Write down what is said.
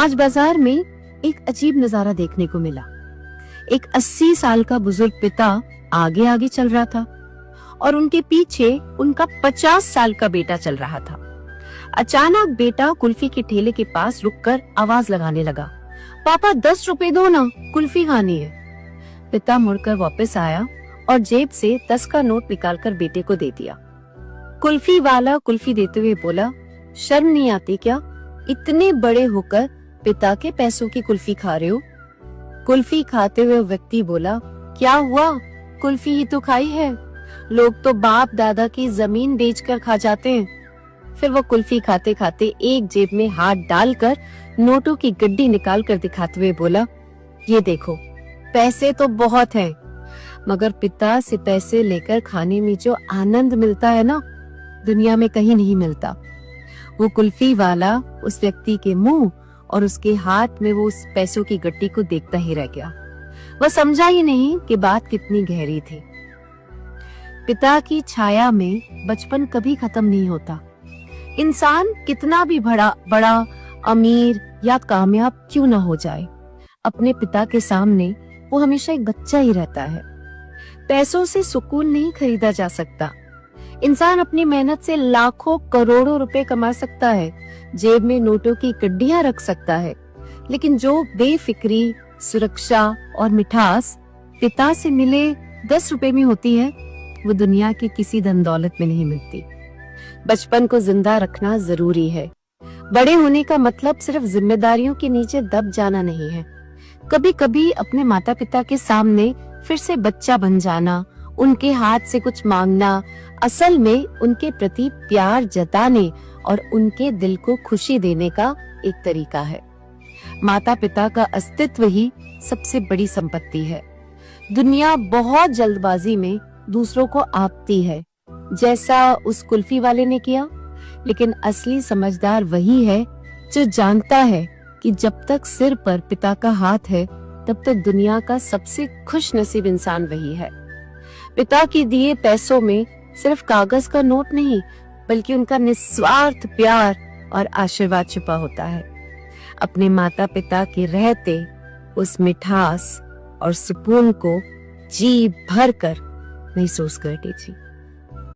आज बाजार में एक अजीब नजारा देखने को मिला। एक 80 साल का बुजुर्ग पिता आगे आगे चल रहा था और उनके पीछे उनका 50 साल का बेटा चल रहा था। अचानक बेटा कुल्फी के ठेले के पास रुककर आवाज लगाने लगा, पापा 10 रुपए दो ना, कुल्फी खानी है। पिता मुड़कर वापस आया और जेब से 10 का नोट निकालकर बेटे को दे दिया। कुल्फी वाला कुल्फी देते हुए बोला, शर्म नहीं आती क्या? इतने बड़े होकर पिता के पैसों की कुल्फी खा रहे हो। कुल्फी खाते हुए व्यक्ति बोला, क्या हुआ, कुल्फी ही तो खाई है, लोग तो बाप दादा की जमीन बेचकर खा जाते हैं। फिर वो कुल्फी खाते खाते एक जेब में हाथ डालकर नोटों की गड्डी निकाल कर दिखाते हुए बोला, ये देखो पैसे तो बहुत हैं, मगर पिता से पैसे लेकर खाने में जो आनंद मिलता है ना, दुनिया में कहीं नहीं मिलता। वो कुल्फी वाला उस व्यक्ति के मुंह और उसके हाथ में वो उस पैसों की गड्डी को देखता ही रह गया। वह समझा ही नहीं कि बात कितनी गहरी थी। पिता की छाया में बचपन कभी खत्म नहीं होता। इंसान कितना भी बड़ा अमीर या कामयाब क्यों ना हो जाए, अपने पिता के सामने वो हमेशा एक बच्चा ही रहता है। पैसों से सुकून नहीं खरीदा जा सकता। इंसान अपनी मेहनत से लाखों करोड़ों रुपए कमा सकता है, जेब में नोटों की गड्डियां रख सकता है, लेकिन जो बेफिक्री, सुरक्षा और मिठास पिता से मिले 10 रुपए में होती है, वो दुनिया की किसी धन दौलत में नहीं मिलती। बचपन को जिंदा रखना जरूरी है। बड़े होने का मतलब सिर्फ जिम्मेदारियों के नीचे दब जाना नहीं है। कभी कभी अपने माता पिता के सामने फिर से बच्चा बन जाना, उनके हाथ से कुछ मांगना, असल में उनके प्रति प्यार जताने और उनके दिल को खुशी देने का एक तरीका है। माता पिता का अस्तित्व ही सबसे बड़ी संपत्ति है। दुनिया बहुत जल्दबाजी में दूसरों को आपती है, जैसा उस कुल्फी वाले ने किया, लेकिन असली समझदार वही है जो जानता है कि जब तक सिर पर पिता का हाथ है, तब तक दुनिया का सबसे खुश नसीब इंसान वही है। पिता के दिए पैसों में सिर्फ कागज का नोट नहीं, बल्कि उनका निस्वार्थ प्यार और आशीर्वाद छिपा होता है। अपने माता पिता के रहते उस मिठास और सुकून को जी भर कर महसूस कर लीजिए।